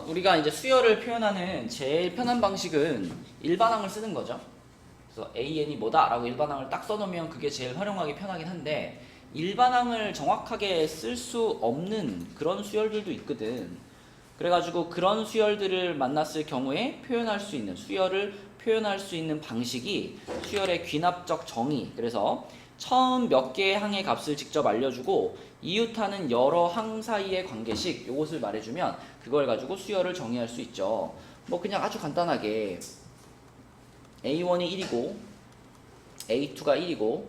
우리가 이제 수열을 표현하는 제일 편한 방식은 일반항을 쓰는 거죠. 그래서 AN이 뭐다 라고 일반항을 딱 써놓으면 그게 제일 활용하기 편하긴 한데, 일반항을 정확하게 쓸 수 없는 그런 수열들도 있거든. 그래가지고 그런 수열들을 만났을 경우에 표현할 수 있는, 수열을 표현할 수 있는 방식이 수열의 귀납적 정의. 그래서 처음 몇 개의 항의 값을 직접 알려주고 이웃하는 여러 항 사이의 관계식, 요것을 말해주면 그걸 가지고 수열을 정의할 수 있죠. 뭐 그냥 아주 간단하게 A1이 1이고 A2가 1이고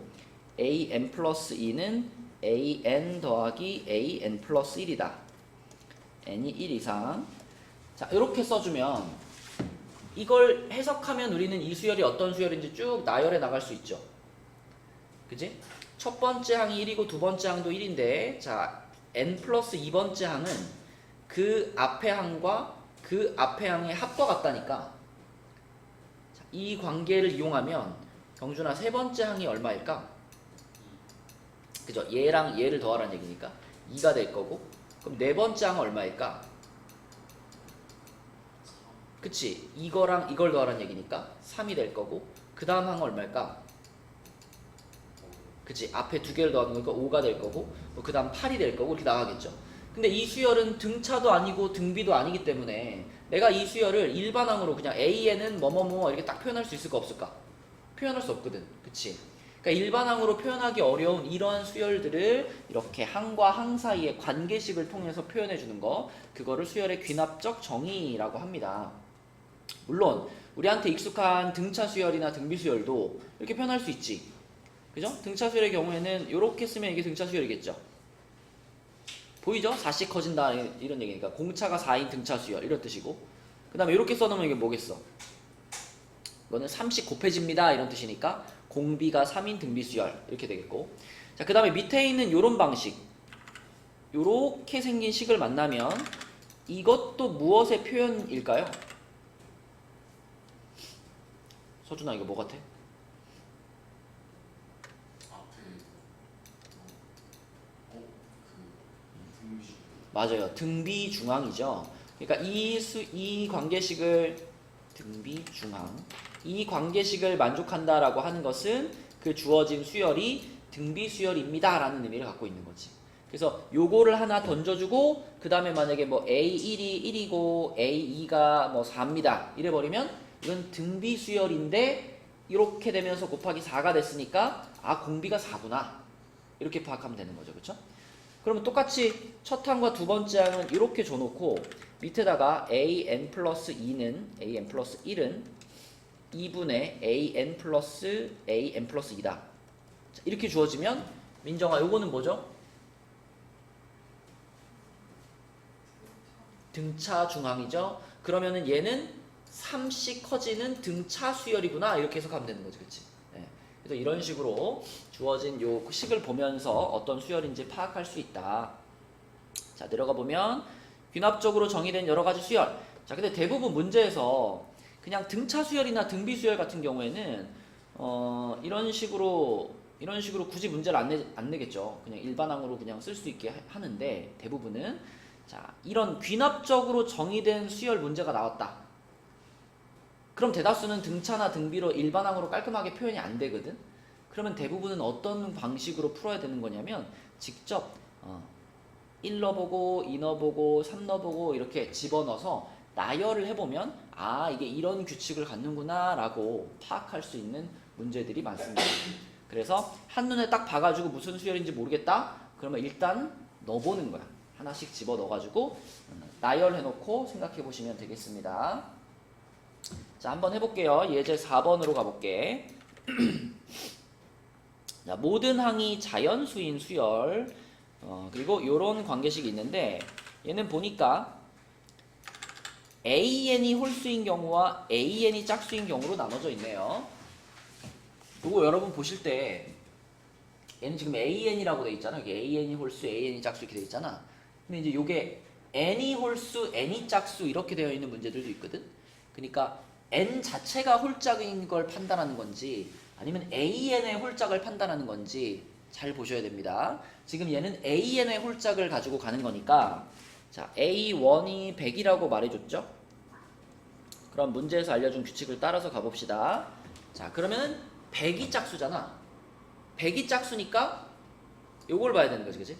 AN 플러스 2는 AN 더하기 AN 플러스 1이다. n이 1 이상. 자, 이렇게 써주면 이걸 해석하면 우리는 이 수열이 어떤 수열인지 쭉 나열해 나갈 수 있죠. 그지? 첫 번째 항이 1이고 두 번째 항도 1인데, 자, n 플러스 2번째 항은 그 앞의 항과 그 앞의 항의 합과 같다니까, 자, 이 관계를 이용하면 경준아 세 번째 항이 얼마일까? 그죠? 얘랑 얘를 더하라는 얘기니까 2가 될 거고, 그럼 네 번째 항은 얼마일까? 그치? 이거랑 이걸 더하라는 얘기니까 3이 될 거고, 그 다음 항은 얼마일까? 그치? 앞에 두 개를 더하는 거니까 5가 될 거고, 그 다음 8이 될 거고, 이렇게 나가겠죠. 근데 이 수열은 등차도 아니고 등비도 아니기 때문에 내가 이 수열을 일반항으로 그냥 AN은 뭐뭐뭐 이렇게 딱 표현할 수 있을까 없을까? 표현할 수 없거든. 그치? 그러니까 일반항으로 표현하기 어려운 이러한 수열들을 이렇게 항과 항 사이의 관계식을 통해서 표현해 주는 거, 그거를 수열의 귀납적 정의라고 합니다. 물론 우리한테 익숙한 등차 수열이나 등비 수열도 이렇게 표현할 수 있지. 그죠? 등차 수열의 경우에는 이렇게 쓰면 이게 등차 수열이겠죠. 보이죠? 4씩 커진다 이런 얘기니까 공차가 4인 등차 수열 이런 뜻이고, 그 다음에 이렇게 써놓으면 이게 뭐겠어? 이거는 3씩 곱해집니다 이런 뜻이니까 공비가 3인 등비 수열 이렇게 되겠고, 자, 그 다음에 밑에 있는 요런 방식, 요렇게 생긴 식을 만나면 이것도 무엇의 표현일까요? 서준아 이거 뭐 같아? 맞아요. 등비중항이죠. 그러니까 이 관계식을 등비중항, 이 관계식을 만족한다라고 하는 것은 그 주어진 수열이 등비수열입니다 라는 의미를 갖고 있는 거지. 그래서 요거를 하나 던져주고 그 다음에 만약에 뭐 A1이 1이고 A2가 뭐 4입니다 이래버리면 이건 등비수열인데 이렇게 되면서 곱하기 4가 됐으니까 아 공비가 4구나 이렇게 파악하면 되는 거죠. 그렇죠? 그러면 똑같이 첫 항과 두 번째 항은 이렇게 줘놓고 밑에다가 AN 플러스 2는 AN 플러스 1은 2분의 AN 플러스 AN 플러스 2다. 자, 이렇게 주어지면 민정아 요거는 뭐죠? 등차 중항이죠. 그러면은 얘는 3씩 커지는 등차 수열이구나 이렇게 해석하면 되는 거지. 그치? 그래서 이런 식으로 주어진 요 식을 보면서 어떤 수열인지 파악할 수 있다. 자, 내려가 보면 귀납적으로 정의된 여러 가지 수열. 자, 근데 대부분 문제에서 그냥 등차 수열이나 등비 수열 같은 경우에는 이런 식으로 굳이 문제를 안 내겠죠. 그냥 일반항으로 그냥 쓸 수 있게 하는데 대부분은 자, 이런 귀납적으로 정의된 수열 문제가 나왔다. 그럼 대다수는 등차나 등비로 일반항으로 깔끔하게 표현이 안 되거든. 그러면 대부분은 어떤 방식으로 풀어야 되는 거냐면 직접 1 넣어보고 2 넣어보고 3 넣어보고 이렇게 집어넣어서 나열을 해보면 아 이게 이런 규칙을 갖는구나 라고 파악할 수 있는 문제들이 많습니다. 그래서 한눈에 딱 봐가지고 무슨 수열인지 모르겠다? 그러면 일단 넣어보는 거야. 하나씩 집어넣어가지고 나열해놓고 생각해보시면 되겠습니다. 자, 한번 해볼게요. 예제 4번으로 가볼게. 자, 모든 항이 자연수인 수열, 그리고 요런 관계식이 있는데 얘는 보니까 AN이 홀수인 경우와 AN이 짝수인 경우로 나눠져 있네요. 요거 여러분 보실 때 얘는 지금 AN이라고 돼 있잖아. 이게 AN이 홀수, AN이 짝수 이렇게 돼 있잖아. 근데 이제 요게 N이 홀수, N이 짝수 이렇게 되어 있는 문제들도 있거든. 그러니까 N 자체가 홀짝인 걸 판단하는 건지 아니면 AN의 홀짝을 판단하는 건지 잘 보셔야 됩니다. 지금 얘는 AN의 홀짝을 가지고 가는 거니까 자, A1이 100이라고 말해줬죠? 그럼 문제에서 알려준 규칙을 따라서 가봅시다. 자, 그러면 100이 짝수잖아. 100이 짝수니까 요걸 봐야 되는 거지, 그치?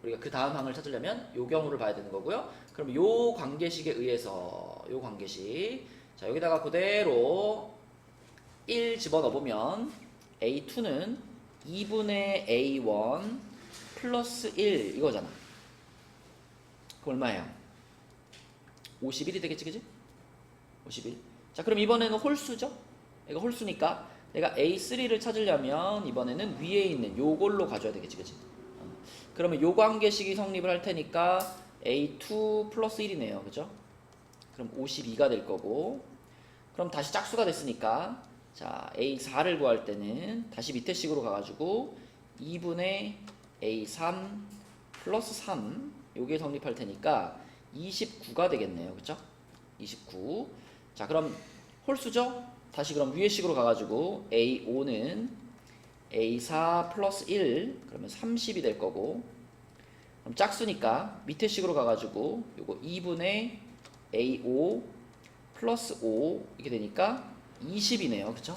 우리가 그 다음 항을 찾으려면 요 경우를 봐야 되는 거고요. 그럼 요 관계식에 의해서 요 관계식, 자, 여기다가 그대로 1 집어넣어보면 A2는 2분의 A1 플러스 1 이거잖아. 그럼 얼마예요? 51이 되겠지, 그치? 51. 자, 그럼 이번에는 홀수죠? 이거 홀수니까 내가 A3를 찾으려면 이번에는 위에 있는 요걸로 가져야 되겠지, 그치? 그러면 요 관계식이 성립을 할 테니까 A2 플러스 1이네요, 그죠? 그럼 52가 될 거고, 그럼 다시 짝수가 됐으니까, 자, A4를 구할 때는 다시 밑에 식으로 가가지고 2분의 A3 플러스 3 요게 성립할 테니까 29가 되겠네요, 그죠? 29. 자, 그럼 홀수죠? 다시 그럼 위에 식으로 가가지고 A5는 A4 플러스 1 그러면 30이 될 거고, 그럼 짝수니까 밑에 식으로 가가지고 요거 2분의 A5 플러스 5 이렇게 되니까 20이네요, 그쵸?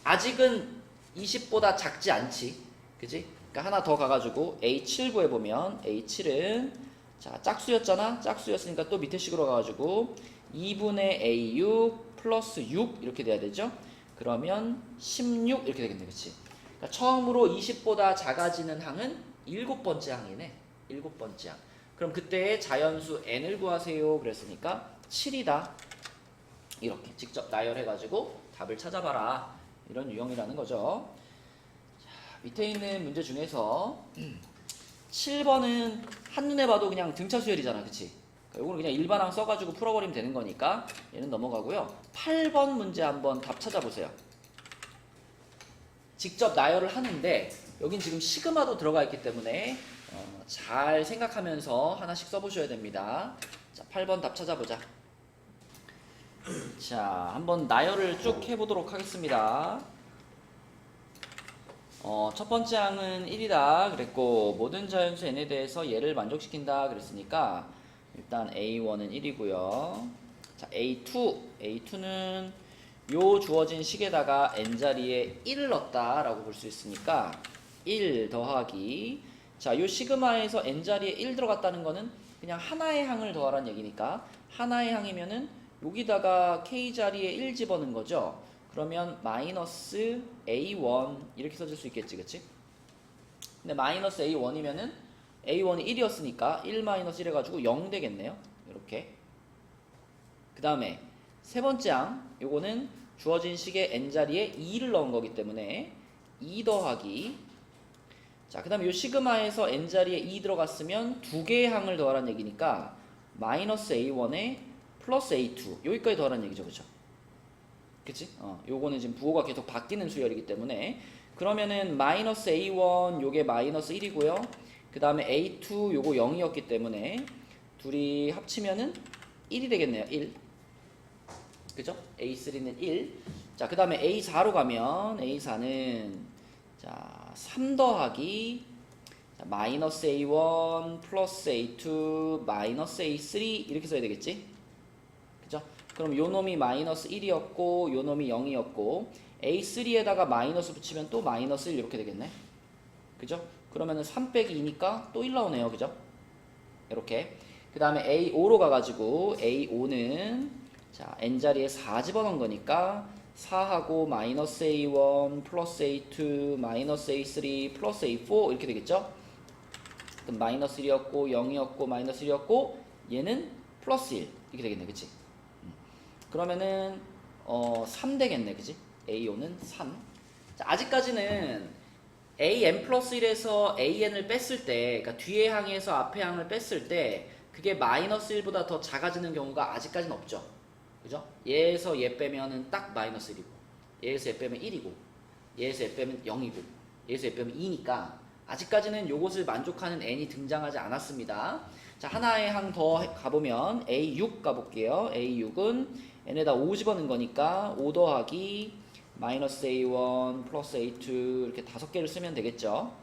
아직은 20보다 작지 않지, 그치? 그러니까 하나 더 가가지고 A7 구해보면 A7은 자, 짝수였잖아. 짝수였으니까 또 밑에 식으로 가가지고 2분의 A6 플러스 6 이렇게 돼야 되죠. 그러면 16 이렇게 되겠네, 그치? 그러니까 처음으로 20보다 작아지는 항은 7번째 항이네. 7번째 항. 그럼 그때 자연수 n을 구하세요 그랬으니까 7이다. 이렇게 직접 나열해가지고 답을 찾아봐라. 이런 유형이라는 거죠. 자, 밑에 있는 문제 중에서 7번은 한눈에 봐도 그냥 등차 수열이잖아, 그치? 요거는 그냥 일반항 써가지고 풀어버리면 되는 거니까 얘는 넘어가고요. 8번 문제 한번 답 찾아보세요. 직접 나열을 하는데 여긴 지금 시그마도 들어가 있기 때문에 잘 생각하면서 하나씩 써보셔야 됩니다. 자, 8번 답 찾아보자. 자, 한번 나열을 쭉 해보도록 하겠습니다. 첫 번째 항은 1이다 그랬고, 모든 자연수 n에 대해서 얘를 만족시킨다 그랬으니까 일단 A1은 1이고요. 자, A2는 요 주어진 식에다가 n자리에 1을 넣었다라고 볼 수 있으니까 1 더하기, 자, 요 시그마에서 n자리에 1 들어갔다는 거는 그냥 하나의 항을 더하라는 얘기니까 하나의 항이면은 여기다가 k자리에 1 집어넣은 거죠. 그러면 마이너스 A1 이렇게 써줄 수 있겠지, 그치? 근데 마이너스 A1이면은 A1이 1이었으니까 1 마이너스 1 해가지고 0 되겠네요. 이렇게. 그 다음에 세 번째 항, 요거는 주어진 식에 n자리에 2를 넣은 거기 때문에 2 더하기, 자, 그 다음에 요 시그마에서 n자리에 2 들어갔으면 두 개의 항을 더하라는 얘기니까 마이너스 A1에 플러스 A2 여기까지 더하라는 얘기죠, 그쵸? 그치? 요거는 지금 부호가 계속 바뀌는 수열이기 때문에 그러면은 마이너스 A1 요게 마이너스 1이고요. 그 다음에 A2 요거 0이었기 때문에 둘이 합치면은 1이 되겠네요. 1. 그죠? A3는 1. 자, 그 다음에 A4로 가면 A4는 자, 3 더하기, 자, 마이너스 A1 플러스 A2 마이너스 A3 이렇게 써야 되겠지? 그죠? 그럼 요 놈이 마이너스 1이었고 요 놈이 0이었고 A3에다가 마이너스 붙이면 또 마이너스 1 이렇게 되겠네. 그죠? 그러면은 3 빼기 2니까 또 1 나오네요. 그죠? 이렇게. 그 다음에 A5로 가가지고 A5는 자, n자리에 4 집어넣은 거니까 4하고 마이너스 A1 플러스 A2 마이너스 A3 플러스 A4 이렇게 되겠죠? 그럼 마이너스 1이었고 0이었고 마이너스 1이었고 얘는 플러스 1 이렇게 되겠네. 그치? 그러면은 3 되겠네. 그치? A5는 3. 자, 아직까지는 AN 플러스 1에서 AN을 뺐을 때, 그러니까 뒤에 항에서 앞에 항을 뺐을 때 그게 마이너스 1보다 더 작아지는 경우가 아직까지는 없죠. 그죠? 얘에서 얘 빼면은 딱 마이너스 1이고, 얘에서 얘 빼면 1이고, 얘에서 얘 빼면 0이고, 얘에서 얘 빼면 2니까 아직까지는 요것을 만족하는 n이 등장하지 않았습니다. 자, 하나의 항 더 가보면 A6 가볼게요. A6은 n에다 5 집어넣은 거니까 5 더하기 마이너스 A1 플러스 A2 이렇게 5개를 쓰면 되겠죠.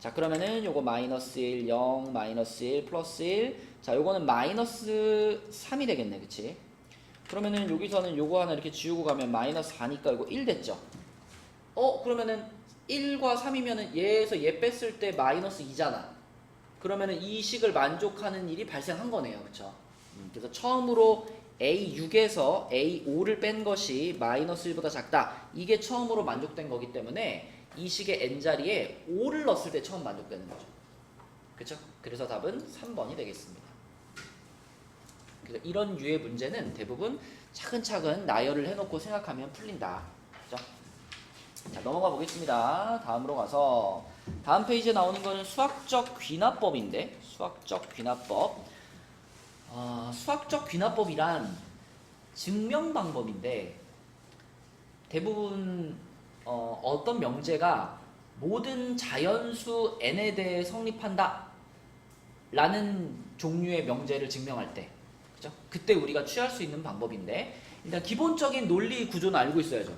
자, 그러면은 요거 마이너스 1, 0, 마이너스 1, 플러스 1. 자, 요거는 마이너스 3이 되겠네. 그치? 그러면은 여기서는 요거 하나 이렇게 지우고 가면 마이너스 4니까 이거 1 됐죠? 그러면은 1과 3이면은 얘에서 얘 뺐을 때 마이너스 2잖아. 그러면은 이 식을 만족하는 일이 발생한 거네요. 그쵸? 그래서 처음으로 A6에서 A5를 뺀 것이 마이너스 1보다 작다. 이게 처음으로 만족된 거기 때문에 이 식의 n자리에 5를 넣었을 때 처음 만족되는 거죠. 그쵸? 그래서 답은 3번이 되겠습니다. 그래서 이런 류의 문제는 대부분 차근차근 나열을 해놓고 생각하면 풀린다. 그죠? 자, 넘어가 보겠습니다. 다음으로 가서 다음 페이지에 나오는 거는 수학적 귀납법인데, 수학적 귀납법. 수학적 귀납법이란 증명 방법인데 대부분 어떤 명제가 모든 자연수 n에 대해 성립한다 라는 종류의 명제를 증명할 때, 그죠? 그때 우리가 취할 수 있는 방법인데, 일단 기본적인 논리 구조는 알고 있어야죠.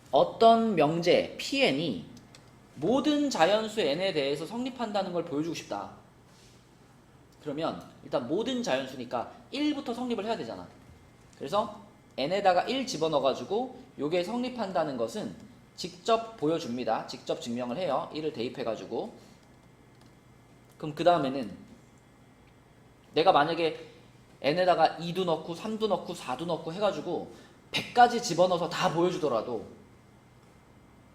어떤 명제 Pn이 모든 자연수 n에 대해서 성립한다는 걸 보여주고 싶다. 그러면 일단 모든 자연수니까 1부터 성립을 해야 되잖아. 그래서 n에다가 1 집어넣어가지고 요게 성립한다는 것은 직접 보여줍니다. 직접 증명을 해요. 1을 대입해가지고. 그럼 그 다음에는 내가 만약에 n에다가 2도 넣고 3도 넣고 4도 넣고 해가지고 100가지 집어넣어서 다 보여주더라도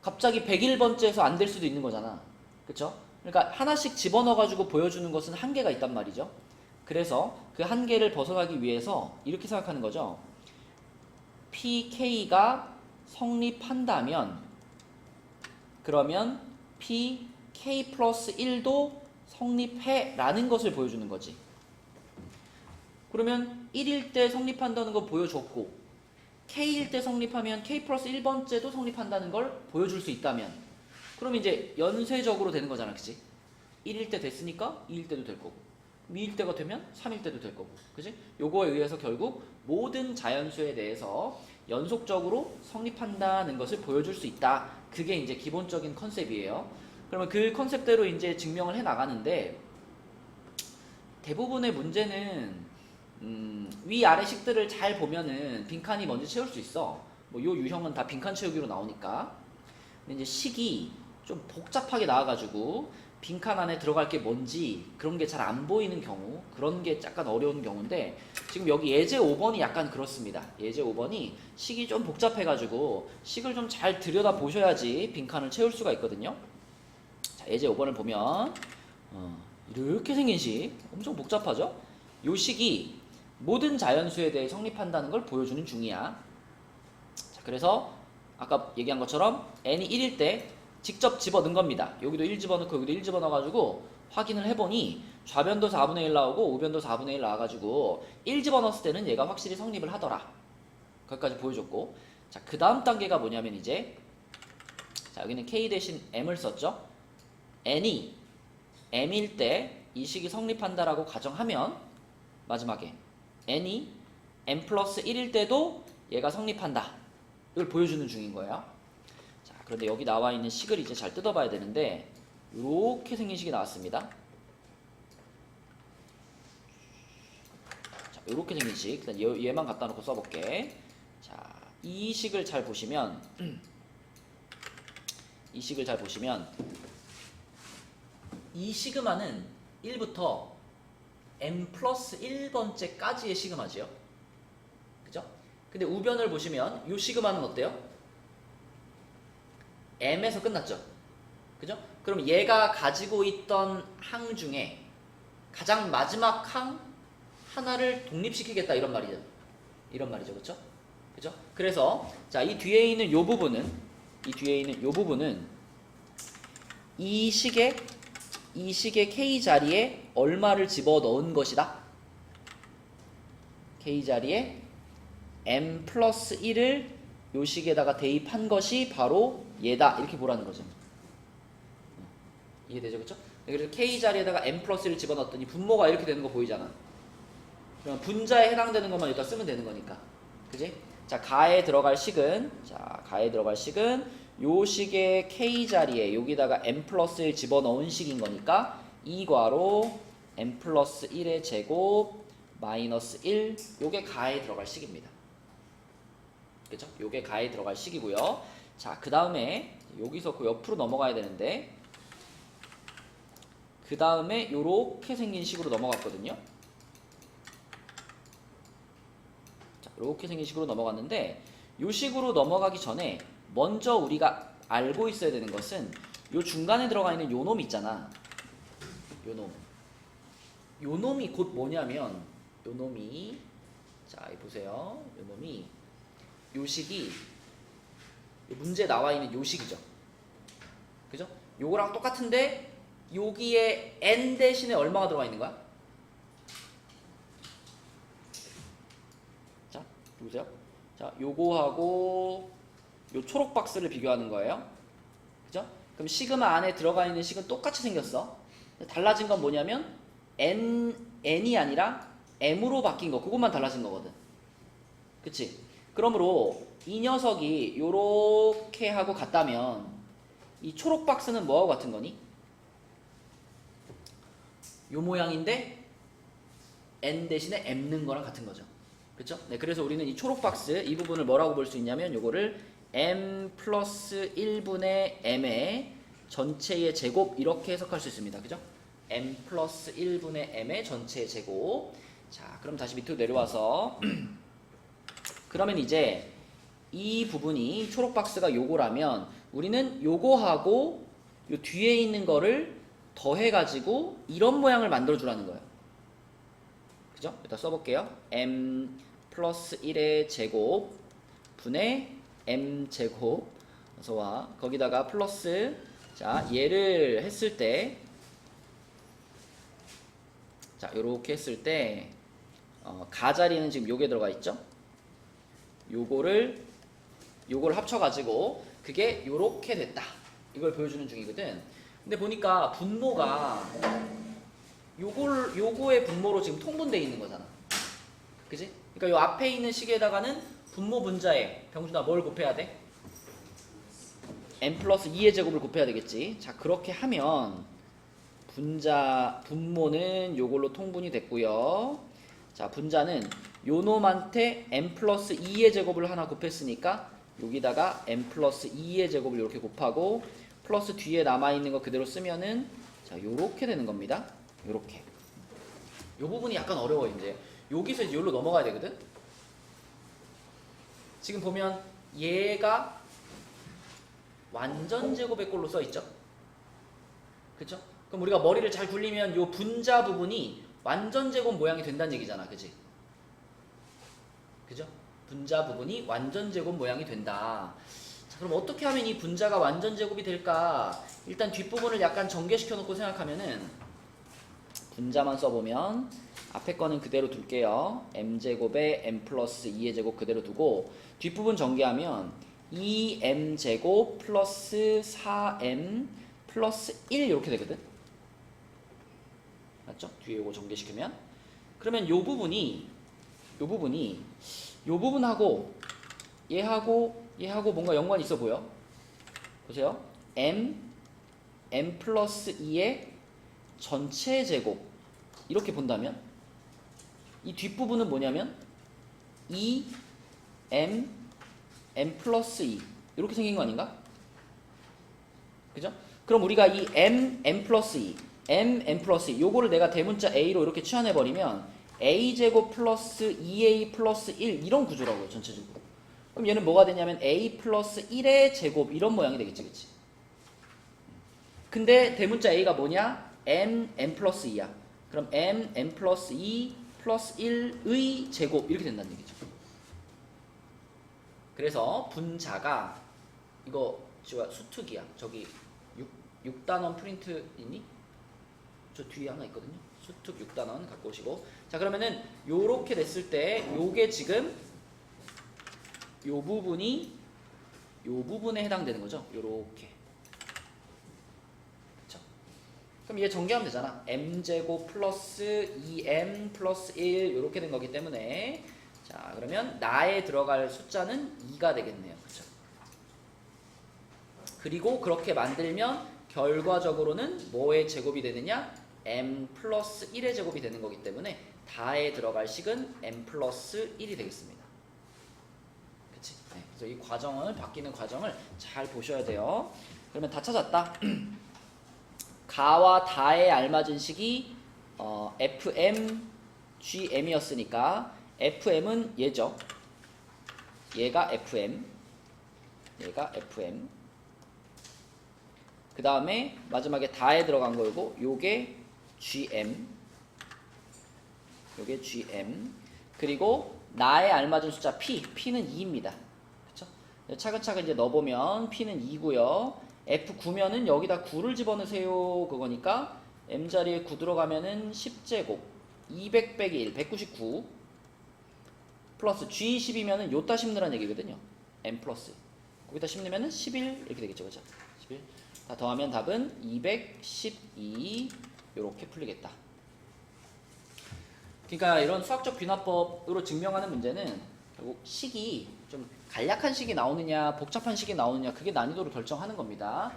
갑자기 101번째에서 안 될 수도 있는 거잖아. 그쵸? 그러니까 하나씩 집어넣어가지고 보여주는 것은 한계가 있단 말이죠. 그래서 그 한계를 벗어나기 위해서 이렇게 생각하는 거죠. PK가 성립한다면 그러면 PK 플러스 1도 성립해 라는 것을 보여주는 거지. 그러면 1일 때 성립한다는 거 보여줬고 K일 때 성립하면 K 플러스 1번째도 성립한다는 걸 보여줄 수 있다면 그럼 이제 연쇄적으로 되는 거잖아. 그치? 1일 때 됐으니까 2일 때도 될 거고 2일 때가 되면 3일 때도 될 거고 그치? 요거에 의해서 결국 모든 자연수에 대해서 연속적으로 성립한다는 것을 보여줄 수 있다. 그게 이제 기본적인 컨셉이에요. 그러면 그 컨셉대로 이제 증명을 해 나가는데 대부분의 문제는 위아래 식들을 잘 보면은 빈칸이 먼저 채울 수 있어. 뭐 요 유형은 다 빈칸 채우기로 나오니까. 근데 이제 식이 좀 복잡하게 나와가지고 빈칸 안에 들어갈 게 뭔지 그런 게 잘 안 보이는 경우, 그런 게 약간 어려운 경우인데 지금 여기 예제 5번이 약간 그렇습니다. 예제 5번이 식이 좀 복잡해가지고 식을 좀 잘 들여다 보셔야지 빈칸을 채울 수가 있거든요. 자, 예제 5번을 보면 이렇게 생긴 식, 엄청 복잡하죠? 요 식이 모든 자연수에 대해 성립한다는 걸 보여주는 중이야. 자, 그래서 아까 얘기한 것처럼 n이 1일 때 직접 집어넣은 겁니다. 여기도 1 집어넣고 여기도 1 집어넣어가지고 확인을 해보니 좌변도 4분의 1 나오고 우변도 4분의 1 나와가지고 1 집어넣었을 때는 얘가 확실히 성립을 하더라. 거기까지 보여줬고, 자, 그 다음 단계가 뭐냐면 이제 자, 여기는 k 대신 m을 썼죠. n이 m일 때 이 식이 성립한다라고 가정하면 마지막에 n이 m 플러스 1일 때도 얘가 성립한다. 이걸 보여주는 중인 거예요. 자, 그런데 여기 나와 있는 식을 이제 잘 뜯어봐야 되는데 이렇게 생긴 식이 나왔습니다. 자, 이렇게 생긴 식. 일단 얘만 갖다 놓고 써볼게. 자, 이 식을 잘 보시면 이 식을 잘 보시면 이 시그마는 1부터 m 플러스 1번째까지의 시그마지요. 그죠? 근데 우변을 보시면 이 시그마는 어때요? m에서 끝났죠. 그죠? 그럼 얘가 가지고 있던 항 중에 가장 마지막 항 하나를 독립시키겠다 이런 말이죠. 이런 말이죠. 그렇죠? 그죠? 그래서 자, 이 뒤에 있는 요 부분은 이 식의 k 자리에 얼마를 집어넣은 것이다? k 자리에 m 플러스 1을 요 식에다가 대입한 것이 바로 얘다. 이렇게 보라는 거죠. 이해되죠? 그쵸? 그래서 k 자리에다가 m 플러스 1을 집어넣었더니 분모가 이렇게 되는 거 보이잖아. 그러면 분자에 해당되는 것만 여기다 쓰면 되는 거니까. 그지? 자, 가에 들어갈 식은 요 식의 k 자리에 여기다가 n 플러스 1 집어넣은 식인 거니까 이 괄호 n 플러스 1의 제곱 마이너스 1 요게 가에 들어갈 식입니다. 그죠? 요게 가에 들어갈 식이고요. 자, 그 다음에 여기서 그 옆으로 넘어가야 되는데 그 다음에 요렇게 생긴 식으로 넘어갔거든요. 자, 요렇게 생긴 식으로 넘어갔는데 요 식으로 넘어가기 전에 먼저 우리가 알고 있어야 되는 것은 요 중간에 들어가 있는 요 놈 있잖아. 요 놈. 요 놈이 곧 뭐냐면 요 놈이 자, 이 보세요. 요 놈이 요 식이 요 문제에 나와 있는 요 식이죠. 그죠? 요거랑 똑같은데 여기에 n 대신에 얼마가 들어가 있는 거야? 자, 보세요. 자, 요거하고 요 초록 박스를 비교하는 거예요. 그죠? 그럼 시그마 안에 들어가 있는 식은 똑같이 생겼어. 달라진 건 뭐냐면 n이 아니라 m으로 바뀐 거. 그것만 달라진 거거든. 그치? 그러므로 이 녀석이 요렇게 하고 같다면 이 초록 박스는 뭐하고 같은 거니? 요 모양인데 n 대신에 m 는 거랑 같은 거죠. 그쵸? 네, 그래서 우리는 이 초록 박스 이 부분을 뭐라고 볼 수 있냐면 요거를 m 플러스 1분의 m의 전체의 제곱 이렇게 해석할 수 있습니다. 그죠? m 플러스 1분의 m의 전체의 제곱. 자, 그럼 다시 밑으로 내려와서 그러면 이제 이 부분이 초록 박스가 요거라면 우리는 요거하고 요 뒤에 있는 거를 더해가지고 이런 모양을 만들어 주라는 거예요. 그죠? 일단 써볼게요. m 플러스 1의 제곱 분의 m 제곱 어서와 거기다가 플러스 자 얘를 했을 때 자 요렇게 했을 때 가자리는 지금 요게 들어가 있죠? 요거를 합쳐가지고 그게 요렇게 됐다. 이걸 보여주는 중이거든. 근데 보니까 분모가 요거의 분모로 지금 통분되어 있는 거잖아. 그지? 그러니까 요 앞에 있는 식에다가는 분모 분자에 병준아 뭘 곱해야 돼? n 플러스 2의 제곱을 곱해야 되겠지. 자, 그렇게 하면 분모는 요걸로 통분이 됐고요. 자, 분자는 요 놈한테 n 플러스 2의 제곱을 하나 곱했으니까 여기다가 n 플러스 2의 제곱을 이렇게 곱하고 플러스 뒤에 남아있는 거 그대로 쓰면은 자 요렇게 되는 겁니다. 요렇게 요 부분이 약간 어려워. 이제 여기서 이제 여기로 넘어가야 되거든. 지금 보면 얘가 완전 제곱의 꼴로 써있죠. 그쵸? 그럼 우리가 머리를 잘 굴리면 요 분자 부분이 완전 제곱 모양이 된다는 얘기잖아. 그치? 그죠? 분자 부분이 완전 제곱 모양이 된다. 자, 그럼 어떻게 하면 이 분자가 완전 제곱이 될까? 일단 뒷부분을 약간 전개시켜 놓고 생각하면은 분자만 써보면 앞에 거는 그대로 둘게요. m제곱에 m 플러스 2의 제곱 그대로 두고 뒷부분 전개하면 2m제곱 플러스 4m 플러스 1 이렇게 되거든. 맞죠? 뒤에 이거 전개시키면 그러면 요 부분이 요 부분하고 얘하고 뭔가 연관이 있어 보여. 보세요. m 플러스 2의 전체 제곱 이렇게 본다면 이 뒷부분은 뭐냐면 2m 플러스 2 이렇게 생긴 거 아닌가? 그죠? 그럼 우리가 이 m 플러스 2 m 플러스 2 요거를 내가 대문자 a로 이렇게 치환해버리면 a제곱 플러스 2a 플러스 1 이런 구조라고요. 전체적으로. 그럼 얘는 뭐가 되냐면 a 플러스 1의 제곱 이런 모양이 되겠지. 그치? 근데 대문자 a가 뭐냐? m 플러스 2야. 그럼 m 플러스 2 플러스 1의 제곱 이렇게 된다는 얘기죠. 그래서 분자가 이거 수특이야. 저기 6단원 프린트 있니? 저 뒤에 하나 있거든요. 수특 6단원 갖고 오시고. 자, 그러면은 요렇게 됐을 때 요게 지금 요 부분이 요 부분에 해당되는 거죠. 요렇게. 그쵸? 그럼 얘 전개하면 되잖아. m제곱 플러스 2m 플러스 1 요렇게 된 거기 때문에 자, 그러면 나에 들어갈 숫자는 2가 되겠네요. 그쵸? 그리고 그렇게 만들면 결과적으로는 뭐의 제곱이 되느냐? m 플러스 1의 제곱이 되는 거기 때문에 다에 들어갈 식은 m 플러스 1이 되겠습니다. 그치? 네, 그래서 이 과정을, 바뀌는 과정을 잘 보셔야 돼요. 그러면 다 찾았다. 가와 다에 알맞은 식이 fm, gm이었으니까 fm은 얘죠. 얘가 fm, 얘가 fm. 그 다음에 마지막에 다에 들어간 거고 요게 gm, 요게 gm. 그리고 나에 알맞은 숫자 p는 2입니다. 그쵸? 차근차근 이제 넣어보면 p는 2고요. f9면은 여기다 9를 집어넣으세요 그거니까 m 자리에 9 들어가면은 10제곱 200 빼기 1 199 플러스 g10이면은 요따 10 넣으란 얘기거든요. m 플러스 거기다 10 넣으면은 11 이렇게 되겠죠. 그죠? 11 다 더하면 답은 212 요렇게 풀리겠다. 그러니까 이런 수학적 귀납법으로 증명하는 문제는 결국 식이 좀 간략한 식이 나오느냐 복잡한 식이 나오느냐 그게 난이도를 결정하는 겁니다.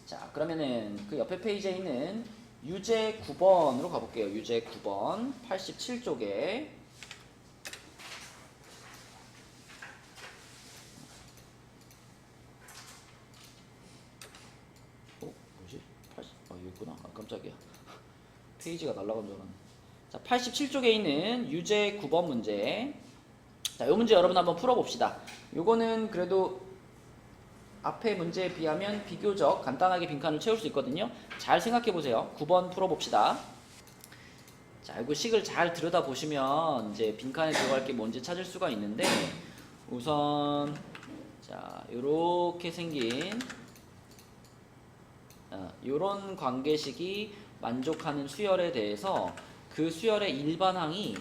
자, 그러면은 그 옆에 페이지에 있는 유제 9번으로 가볼게요. 유제 9번 87쪽에 뭐지? 여기 있구나. 깜짝이야. 페이지가 날아간 줄 알았네. 자, 87쪽에 있는 유제 9번 문제. 자, 요 문제 여러분 한번 풀어봅시다. 요거는 그래도 앞에 문제에 비하면 비교적 간단하게 빈칸을 채울 수 있거든요. 잘 생각해보세요. 9번 풀어봅시다. 자, 이거 식을 잘 들여다보시면 이제 빈칸에 들어갈 게 뭔지 찾을 수가 있는데 우선 자, 요렇게 생긴 요런 관계식이 만족하는 수열에 대해서 그 수열의 일반항이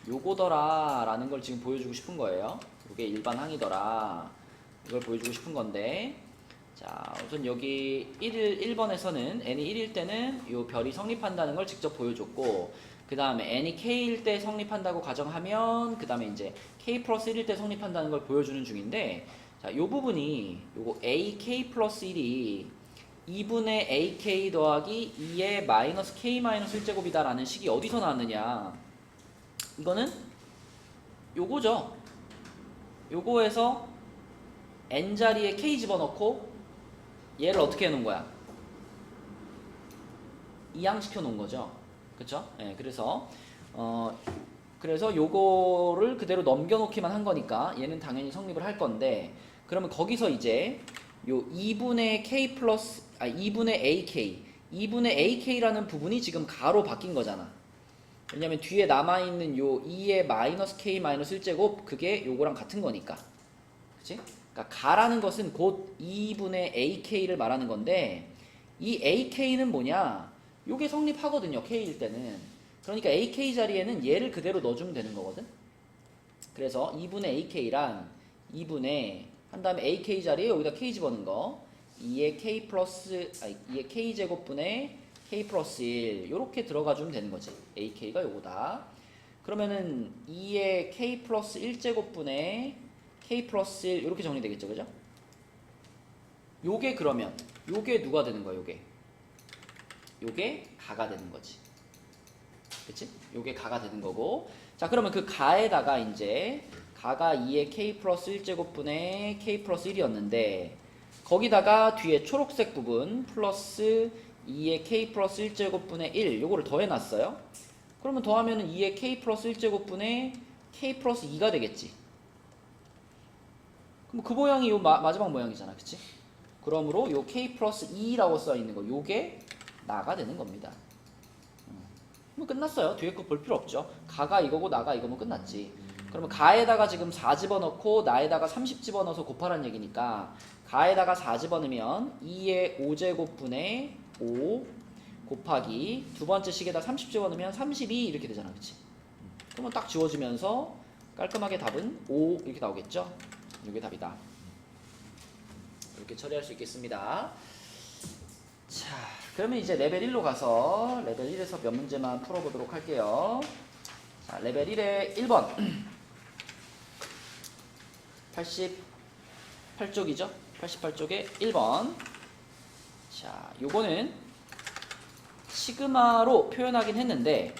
요거더라 라는 걸 지금 보여주고 싶은 거예요. 요게 일반항이더라 이걸 보여주고 싶은 건데 자 우선 여기 1번에서는 n이 1일 때는 요 별이 성립한다는 걸 직접 보여줬고 그 다음에 n이 k일 때 성립한다고 가정하면 그 다음에 이제 k 플러스 1일 때 성립한다는 걸 보여주는 중인데 자 요 부분이 요거 ak 플러스 1이 2분의 ak 더하기 2의 마이너스 k 마이너스 1제곱이다 라는 식이 어디서 나왔느냐 이거는 요거죠. 요거에서 n자리에 k 집어넣고 얘를 어떻게 해놓은 거야? 이항시켜 놓은 거죠. 그쵸? 네, 그래서 요거를 그대로 넘겨놓기만 한 거니까 얘는 당연히 성립을 할 건데 그러면 거기서 이제 요 2분의 k 플러스 2분의 ak라는 부분이 지금 가로 바뀐 거잖아. 왜냐면 뒤에 남아있는 요 2의 마이너스 k 마이너스 1제곱 그게 요거랑 같은 거니까. 그치? 그러니까 가라는 것은 곧 2분의 ak를 말하는 건데 이 ak는 뭐냐? 요게 성립하거든요. k일 때는. 그러니까 ak 자리에는 얘를 그대로 넣어주면 되는 거거든. 그래서 2분의 ak랑 2분의 한 다음에 ak 자리에 여기다 k 집어넣은 거 2의 k 플러스 2의 k 제곱분의 k 플러스 1 요렇게 들어가 주면 되는 거지. ak가 요거다. 그러면은 2의 k 플러스 1제곱분의 k 플러스 1 요렇게 정리되겠죠. 그죠? 요게 그러면 요게 누가 되는 거야? 요게 가가 되는 거지. 그치? 요게 가가 되는 거고 자 그러면 그 가에다가 이제 가가 2의 k 플러스 1제곱분의 k 플러스 1이었는데 거기다가 뒤에 초록색 부분 플러스 2의 k 플러스 1제곱분의 1 요거를 더해놨어요. 그러면 더하면은 2의 k 플러스 1제곱분의 k 플러스 2가 되겠지. 그럼 그 모양이 요 마지막 모양이잖아. 그치? 그러므로 요 k 플러스 2라고 써있는 거 요게 나가 되는 겁니다. 그럼 끝났어요. 뒤에 거 볼 필요 없죠. 가가 이거고 나가 이거면 끝났지. 그러면 가에다가 지금 4 집어넣고 나에다가 30 집어넣어서 곱하란 얘기니까 가에다가 4 집어넣으면 2의 5제곱분의 5 곱하기 두 번째 식에다 30 집어넣으면 32 이렇게 되잖아. 그치? 그러면 딱 지워지면서 깔끔하게 답은 5 이렇게 나오겠죠? 이게 답이다. 이렇게 처리할 수 있겠습니다. 자, 그러면 이제 레벨 1로 가서 레벨 1에서 몇 문제만 풀어보도록 할게요. 자, 레벨 1의 1번 88쪽이죠? 88쪽에 1번. 자, 요거는 시그마로 표현하긴 했는데